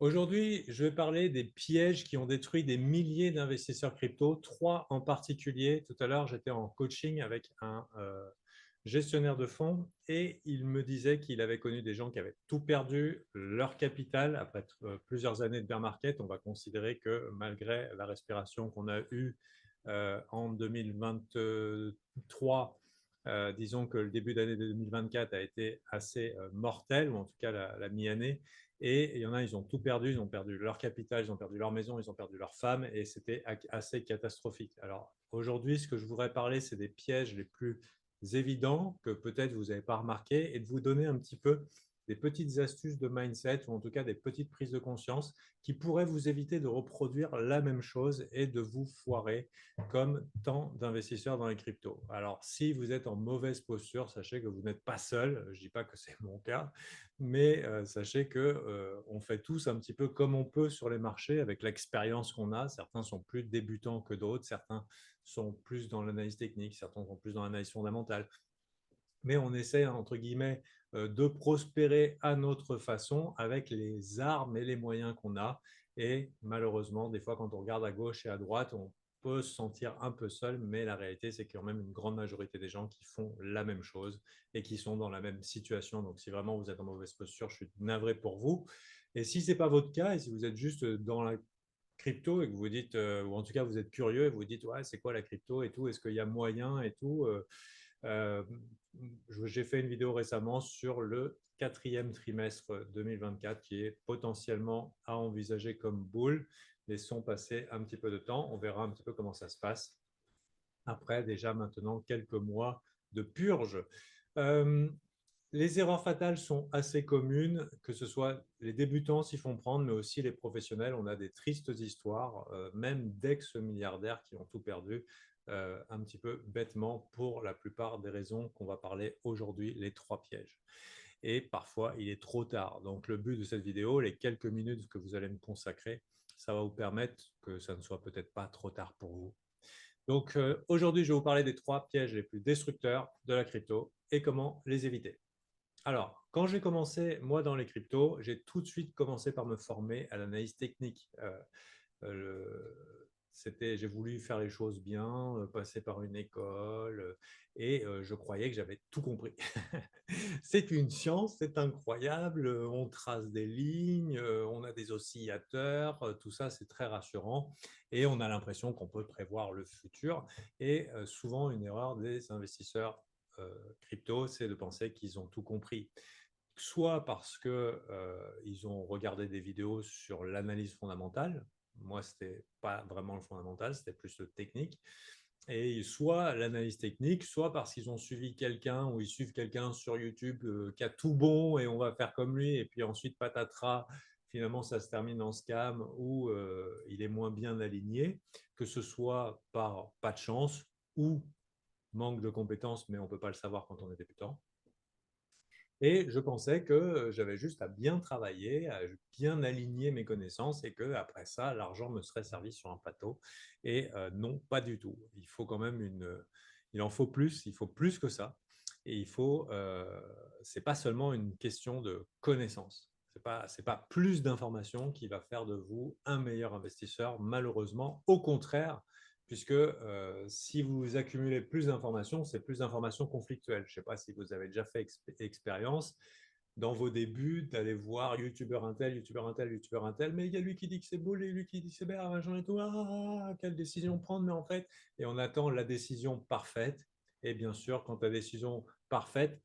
Aujourd'hui, je vais parler des pièges qui ont détruit des milliers d'investisseurs crypto, trois en particulier. Tout à l'heure, j'étais en coaching avec un gestionnaire de fonds et il me disait qu'il avait connu des gens qui avaient tout perdu, leur capital. Après plusieurs années de bear market, on va considérer que malgré la respiration qu'on a eue en 2023, disons que le début d'année 2024 a été assez mortel, ou en tout cas la mi-année. Et il y en a, ils ont tout perdu, ils ont perdu leur capital, ils ont perdu leur maison, ils ont perdu leur femme, et c'était assez catastrophique. Alors aujourd'hui, ce que je voudrais parler, c'est des pièges les plus évidents que peut-être vous n'avez pas remarqué, et de vous donner un petit peu des petites astuces de mindset, ou en tout cas des petites prises de conscience qui pourraient vous éviter de reproduire la même chose et de vous foirer comme tant d'investisseurs dans les cryptos. Alors, si vous êtes en mauvaise posture, sachez que vous n'êtes pas seul. Je ne dis pas que c'est mon cas, mais sachez qu'on fait tous un petit peu comme on peut sur les marchés avec l'expérience qu'on a. Certains sont plus débutants que d'autres, certains sont plus dans l'analyse technique, certains sont plus dans l'analyse fondamentale. Mais on essaie, entre guillemets, de prospérer à notre façon avec les armes et les moyens qu'on a. Et malheureusement, des fois, quand on regarde à gauche et à droite, on peut se sentir un peu seul, mais la réalité, c'est qu'il y a quand même une grande majorité des gens qui font la même chose et qui sont dans la même situation. Donc, si vraiment vous êtes en mauvaise posture, je suis navré pour vous. Et si ce n'est pas votre cas, et si vous êtes juste dans la crypto et que vous dites, ou en tout cas vous êtes curieux et vous dites, ouais, c'est quoi la crypto et tout, est-ce qu'il y a moyen et tout, euh, j'ai fait une vidéo récemment sur le quatrième trimestre 2024 qui est potentiellement à envisager comme bull. Laissons passer un petit peu de temps, on verra un petit peu comment ça se passe après déjà maintenant quelques mois de purge. Euh, les erreurs fatales sont assez communes, que ce soit les débutants s'y font prendre, mais aussi les professionnels. On a des tristes histoires, même d'ex-milliardaires qui ont tout perdu, un petit peu bêtement, pour la plupart des raisons qu'on va parler aujourd'hui, les trois pièges. Et parfois, il est trop tard. Donc, le but de cette vidéo, les quelques minutes que vous allez me consacrer, ça va vous permettre que ça ne soit peut-être pas trop tard pour vous. Donc, aujourd'hui, je vais vous parler des trois pièges les plus destructeurs de la crypto et comment les éviter. Alors, quand j'ai commencé, moi, dans les cryptos, j'ai tout de suite commencé par me former à l'analyse technique. J'ai voulu faire les choses bien, passer par une école, et je croyais que j'avais tout compris. C'est une science, c'est incroyable, on trace des lignes, on a des oscillateurs, tout ça c'est très rassurant et on a l'impression qu'on peut prévoir le futur. Et souvent une erreur des investisseurs crypto, c'est de penser qu'ils ont tout compris, soit parce qu'ils ont regardé des vidéos sur l'analyse fondamentale. Moi, ce n'était pas vraiment le fondamental, c'était plus le technique. Et soit l'analyse technique, soit parce qu'ils ont suivi quelqu'un ou ils suivent quelqu'un sur YouTube qui a tout bon et on va faire comme lui. Et puis ensuite, patatras, finalement, ça se termine en scam ou il est moins bien aligné, que ce soit par pas de chance ou manque de compétences, mais on ne peut pas le savoir quand on est débutant. Et je pensais que j'avais juste à bien travailler, à bien aligner mes connaissances et que après ça, l'argent me serait servi sur un plateau. Et non, pas du tout. Il faut quand même il en faut plus, il faut plus que ça. Et c'est pas seulement une question de connaissances. C'est pas plus d'informations qui va faire de vous un meilleur investisseur, malheureusement. Au contraire, puisque si vous accumulez plus d'informations, c'est plus d'informations conflictuelles. Je ne sais pas si vous avez déjà fait expérience dans vos débuts d'aller voir youtubeur intel, youtubeur intel, youtubeur intel, mais il y a lui qui dit que c'est boule et lui qui dit que c'est bear, machin et tout, quelle décision prendre, mais en fait, et on attend la décision parfaite, et bien sûr, quand la décision parfaite,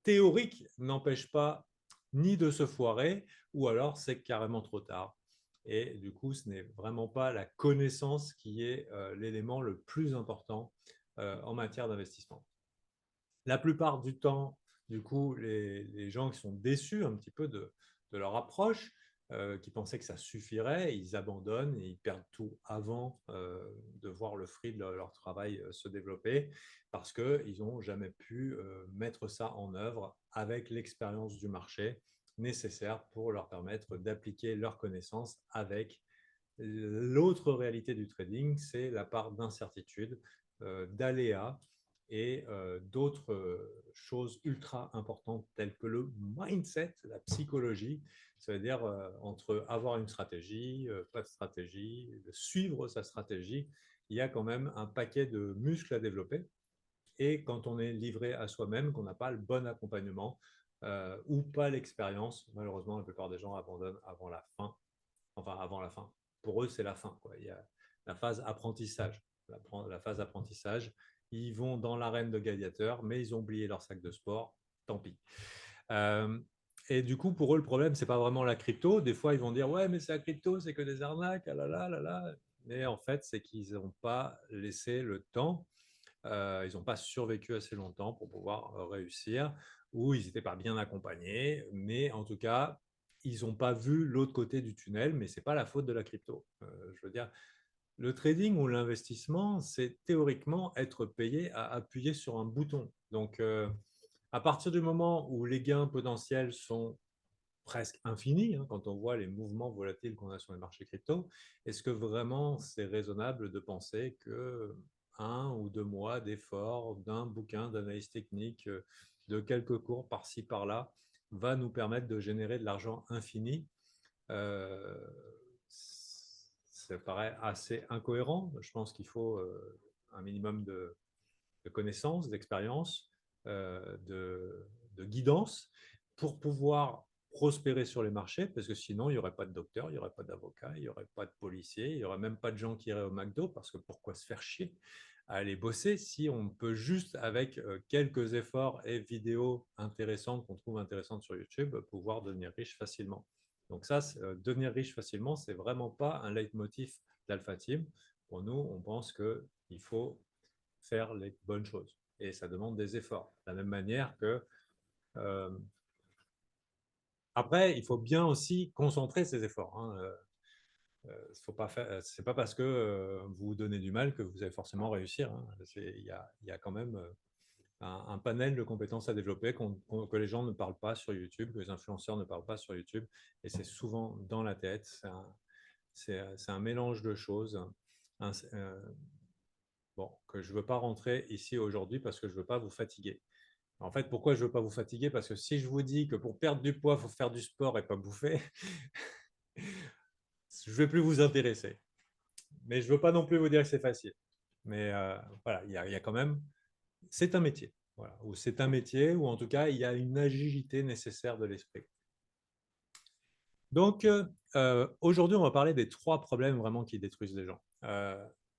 théorique, n'empêche pas ni de se foirer, ou alors c'est carrément trop tard. Et du coup, ce n'est vraiment pas la connaissance qui est l'élément le plus important en matière d'investissement. La plupart du temps, du coup, les gens qui sont déçus un petit peu de leur approche, qui pensaient que ça suffirait, ils abandonnent et ils perdent tout avant de voir le fruit de leur travail se développer parce qu'ils n'ont jamais pu mettre ça en œuvre avec l'expérience du marché nécessaire pour leur permettre d'appliquer leurs connaissances avec l'autre réalité du trading, c'est la part d'incertitude, d'aléa et d'autres choses ultra importantes telles que le mindset, la psychologie, c'est-à-dire entre avoir une stratégie, pas de stratégie, suivre sa stratégie, il y a quand même un paquet de muscles à développer. Et quand on est livré à soi-même, qu'on n'a pas le bon accompagnement ou pas l'expérience, malheureusement, la plupart des gens abandonnent avant la fin. Enfin, avant la fin. Pour eux, c'est la fin, quoi. Il y a la phase apprentissage. La phase apprentissage, ils vont dans l'arène de gladiateurs, mais ils ont oublié leur sac de sport. Tant pis. Euh, et du coup, pour eux, le problème, c'est pas vraiment la crypto. Des fois, ils vont dire ouais, mais c'est la crypto, c'est que des arnaques, ah là là là là. Mais en fait, c'est qu'ils n'ont pas laissé le temps. Ils n'ont pas survécu assez longtemps pour pouvoir réussir, ou ils n'étaient pas bien accompagnés. Mais en tout cas, ils n'ont pas vu l'autre côté du tunnel. Mais c'est pas la faute de la crypto. Je veux dire, le trading ou l'investissement, c'est théoriquement être payé à appuyer sur un bouton. Donc, à partir du moment où les gains potentiels sont presque infinis, hein, quand on voit les mouvements volatiles qu'on a sur les marchés crypto, est-ce que vraiment c'est raisonnable de penser que 1 ou 2 mois d'effort d'un bouquin d'analyse technique, de quelques cours par-ci par-là, va nous permettre de générer de l'argent infini? euh, Ça paraît assez incohérent. Je pense qu'il faut un minimum de connaissances, d'expérience, de guidance pour pouvoir prospérer sur les marchés, parce que sinon, il n'y aurait pas de docteur, il n'y aurait pas d'avocat, il n'y aurait pas de policier, il n'y aurait même pas de gens qui iraient au McDo, parce que pourquoi se faire chier à aller bosser si on peut juste, avec quelques efforts et vidéos intéressantes qu'on trouve intéressantes sur YouTube, pouvoir devenir riche facilement. Donc ça, devenir riche facilement, c'est vraiment pas un leitmotiv d'Alpha Team. Pour nous, on pense qu'il faut faire les bonnes choses. Et ça demande des efforts. De la même manière que euh, après, il faut bien aussi concentrer ses efforts. Hein. Faut pas faire, c'est pas parce que vous vous donnez du mal que vous allez forcément réussir. Hein. Il y a quand même un panel de compétences à développer que les gens ne parlent pas sur YouTube, que les influenceurs ne parlent pas sur YouTube. Et c'est souvent dans la tête. C'est un mélange de choses. Un, bon, que je ne veux pas rentrer ici aujourd'hui parce que je ne veux pas vous fatiguer. En fait, pourquoi je ne veux pas vous fatiguer? Parce que si je vous dis que pour perdre du poids, il faut faire du sport et pas bouffer, je ne vais plus vous intéresser. Mais je ne veux pas non plus vous dire que c'est facile. Mais voilà, il y a quand même... C'est un métier. Voilà. Ou c'est un métier, ou en tout cas, il y a une agilité nécessaire de l'esprit. Donc, aujourd'hui, on va parler des 3 problèmes vraiment qui détruisent les gens.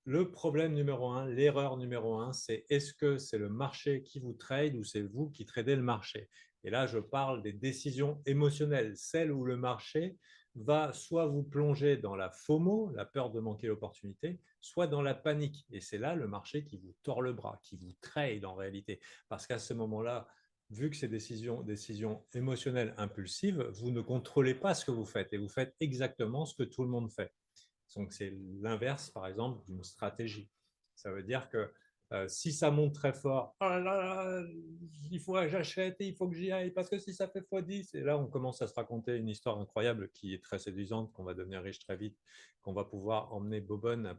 Le problème numéro 1, l'erreur numéro 1, c'est est-ce que c'est le marché qui vous trade ou c'est vous qui tradez le marché? Et là, je parle des décisions émotionnelles, celles où le marché va soit vous plonger dans la FOMO, la peur de manquer l'opportunité, soit dans la panique. Et c'est là le marché qui vous tord le bras, qui vous trade en réalité. Parce qu'à ce moment-là, vu que c'est décisions émotionnelles impulsives, vous ne contrôlez pas ce que vous faites et vous faites exactement ce que tout le monde fait. Donc, c'est l'inverse, par exemple, d'une stratégie. Ça veut dire que si ça monte très fort, oh là là, il faut que j'achète et il faut que j'y aille parce que si ça fait x10, et là, on commence à se raconter une histoire incroyable qui est très séduisante, qu'on va devenir riche très vite, qu'on va pouvoir emmener Bobonne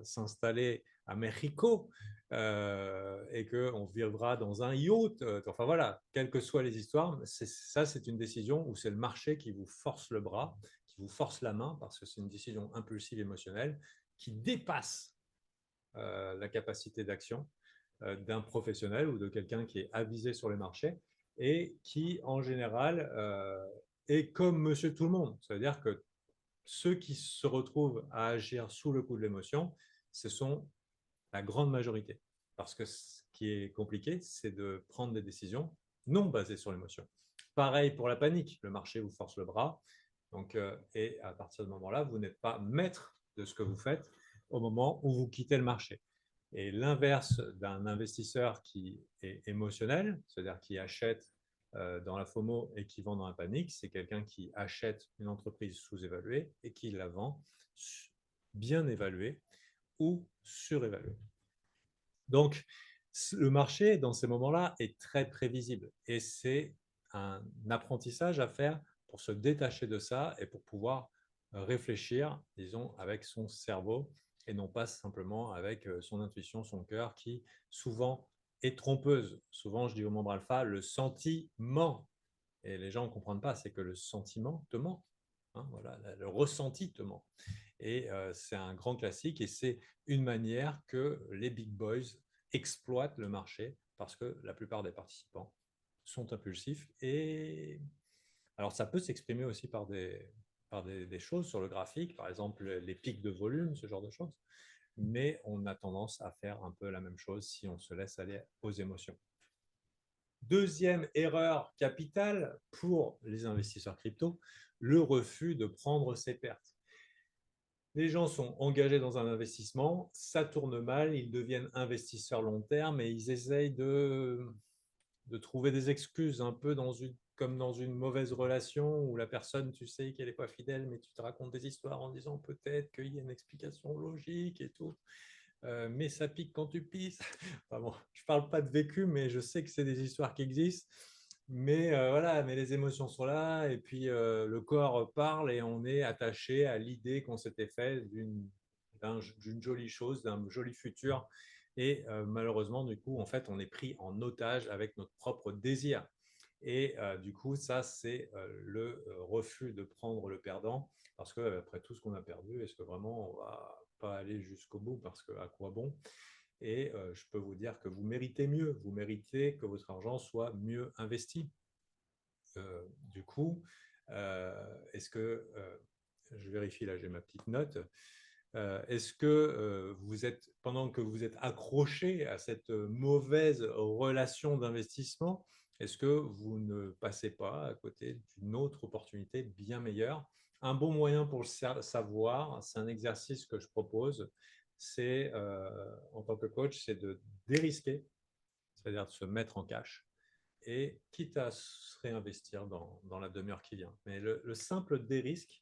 s'installer à Mexico et qu'on vivra dans un yacht. Enfin voilà, quelles que soient les histoires, ça c'est une décision où c'est le marché qui vous force le bras, qui vous force la main parce que c'est une décision impulsive émotionnelle qui dépasse la capacité d'action d'un professionnel ou de quelqu'un qui est avisé sur les marchés et qui en général est comme monsieur tout le monde. C'est-à-dire que ceux qui se retrouvent à agir sous le coup de l'émotion, ce sont la grande majorité. Parce que ce qui est compliqué, c'est de prendre des décisions non basées sur l'émotion. Pareil pour la panique, le marché vous force le bras, donc, et à partir de ce moment-là, vous n'êtes pas maître de ce que vous faites au moment où vous quittez le marché. Et l'inverse d'un investisseur qui est émotionnel, c'est-à-dire qui achète dans la FOMO et qui vend dans la panique, c'est quelqu'un qui achète une entreprise sous-évaluée et qui la vend bien évaluée ou surévaluée. Donc, le marché, dans ces moments-là, est très prévisible et c'est un apprentissage à faire pour se détacher de ça et pour pouvoir réfléchir, disons, avec son cerveau et non pas simplement avec son intuition, son cœur, qui souvent est trompeuse. Souvent, je dis aux membres alpha, le sentiment. Et les gens ne comprennent pas, c'est que le sentiment te ment. Hein, voilà, le ressenti te ment. Et c'est un grand classique et c'est une manière que les big boys exploitent le marché parce que la plupart des participants sont impulsifs. Et alors, ça peut s'exprimer aussi par des choses sur le graphique, par exemple les pics de volume, ce genre de choses. Mais on a tendance à faire un peu la même chose si on se laisse aller aux émotions. Deuxième erreur capitale pour les investisseurs crypto, le refus de prendre ses pertes. Les gens sont engagés dans un investissement, ça tourne mal, ils deviennent investisseurs long terme et ils essayent de trouver des excuses, un peu comme dans une mauvaise relation où la personne, tu sais qu'elle n'est pas fidèle, mais tu te racontes des histoires en disant peut-être qu'il y a une explication logique et tout. Mais ça pique quand tu pisses. Enfin bon, je ne parle pas de vécu, mais je sais que c'est des histoires qui existent. Mais voilà, mais les émotions sont là et puis le corps parle et on est attaché à l'idée qu'on s'était fait d'une jolie chose, d'un joli futur. Et malheureusement, du coup, en fait, on est pris en otage avec notre propre désir. Et du coup, ça, c'est le refus de prendre le perdant. Parce qu'après tout ce qu'on a perdu, est-ce que vraiment on va pas aller jusqu'au bout? Parce que à quoi bon? Et je peux vous dire que vous méritez mieux. Vous méritez que votre argent soit mieux investi. Du coup, est-ce que, je vérifie là, j'ai ma petite note, est-ce que vous êtes, pendant que vous êtes accroché à cette mauvaise relation d'investissement, est-ce que vous ne passez pas à côté d'une autre opportunité bien meilleure? Un bon moyen pour le savoir, c'est un exercice que je propose, c'est en tant que coach, c'est de dérisquer, c'est-à-dire de se mettre en cash et quitte à se réinvestir dans la demi-heure qui vient. Mais le simple dérisque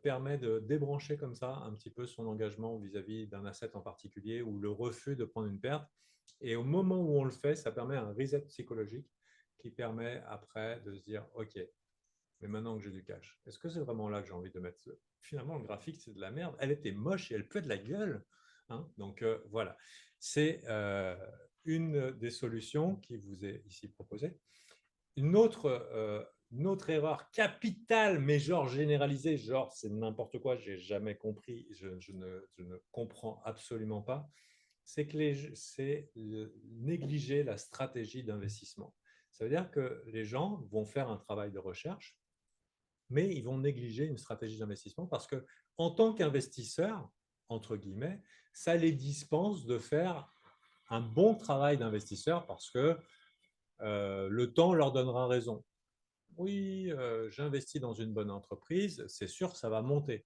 permet de débrancher comme ça un petit peu son engagement vis-à-vis d'un asset en particulier ou le refus de prendre une perte. Et au moment où on le fait, ça permet un reset psychologique qui permet après de se dire, OK, mais maintenant que j'ai du cash, est-ce que c'est vraiment là que j'ai envie de mettre Finalement, le graphique, c'est de la merde. Elle était moche et elle peut de la gueule. Hein. Donc voilà, c'est une des solutions qui vous est ici proposée. Une autre erreur capitale, mais genre généralisée, genre c'est n'importe quoi, j'ai jamais compris, je ne comprends absolument pas, c'est négliger la stratégie d'investissement. Ça veut dire que les gens vont faire un travail de recherche, mais ils vont négliger une stratégie d'investissement parce que, en tant qu'investisseur, entre guillemets, ça les dispense de faire un bon travail d'investisseur parce que le temps leur donnera raison. Oui, j'investis dans une bonne entreprise, c'est sûr que ça va monter.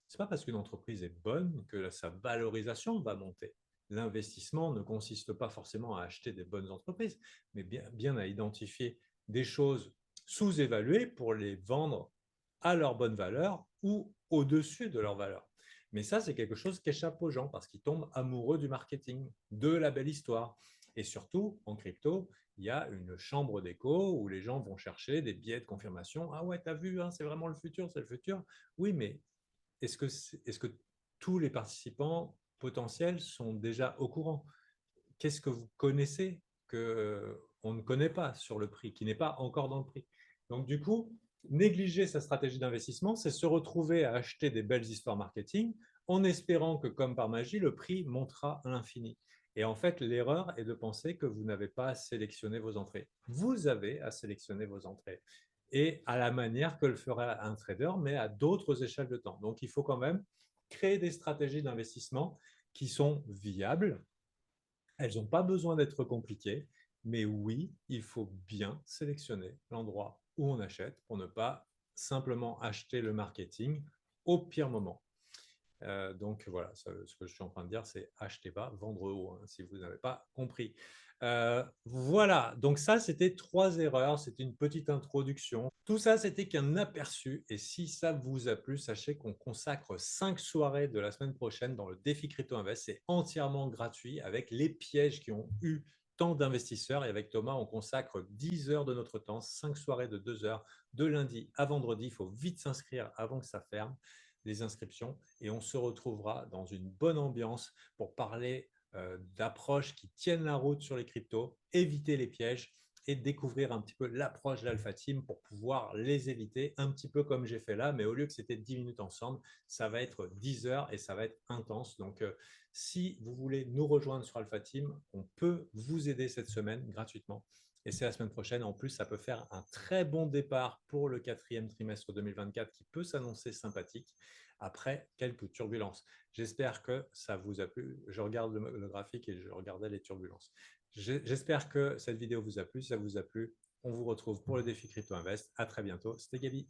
Ce n'est pas parce qu'une entreprise est bonne que sa valorisation va monter. L'investissement ne consiste pas forcément à acheter des bonnes entreprises, mais bien à identifier des choses sous-évaluées pour les vendre à leur bonne valeur ou au-dessus de leur valeur. Mais ça, c'est quelque chose qui échappe aux gens parce qu'ils tombent amoureux du marketing, de la belle histoire. Et surtout, en crypto, il y a une chambre d'écho où les gens vont chercher des biais de confirmation. Ah ouais, t'as vu, hein, c'est vraiment le futur, c'est le futur. Oui, mais est-ce que tous les participants potentiels sont déjà au courant? Qu'est-ce que vous connaissez qu'on ne connaît pas sur le prix, qui n'est pas encore dans le prix? Donc, du coup, négliger sa stratégie d'investissement, c'est se retrouver à acheter des belles histoires marketing en espérant que, comme par magie, le prix montera à l'infini. Et en fait, l'erreur est de penser que vous n'avez pas à sélectionner vos entrées. Vous avez à sélectionner vos entrées et à la manière que le ferait un trader, mais à d'autres échelles de temps. Donc, il faut quand même créer des stratégies d'investissement qui sont viables. Elles n'ont pas besoin d'être compliquées, mais oui, il faut bien sélectionner l'endroit où on achète pour ne pas simplement acheter le marketing au pire moment. Donc voilà, ce que je suis en train de dire, c'est acheter bas, vendre haut, hein, si vous n'avez pas compris. Voilà, donc ça, c'était 3 erreurs, c'était une petite introduction. Tout ça, c'était qu'un aperçu. Et si ça vous a plu, sachez qu'on consacre 5 soirées de la semaine prochaine dans le défi Crypto Invest. C'est entièrement gratuit avec les pièges qui ont eu tant d'investisseurs. Et avec Thomas, on consacre 10 heures de notre temps, 5 soirées de 2 heures, de lundi à vendredi. Il faut vite s'inscrire avant que ça ferme. les inscriptions et on se retrouvera dans une bonne ambiance pour parler d'approches qui tiennent la route sur les cryptos, éviter les pièges et découvrir un petit peu l'approche d'Alpha Team pour pouvoir les éviter, un petit peu comme j'ai fait là, mais au lieu que c'était 10 minutes ensemble, ça va être 10 heures et ça va être intense. Donc, si vous voulez nous rejoindre sur Alpha Team, on peut vous aider cette semaine gratuitement. Et c'est la semaine prochaine. En plus, ça peut faire un très bon départ pour le quatrième trimestre 2024 qui peut s'annoncer sympathique après quelques turbulences. J'espère que ça vous a plu. Je regarde le graphique et je regardais les turbulences. J'espère que cette vidéo vous a plu. Si ça vous a plu, on vous retrouve pour le défi Crypto Invest. À très bientôt. C'était Gabi.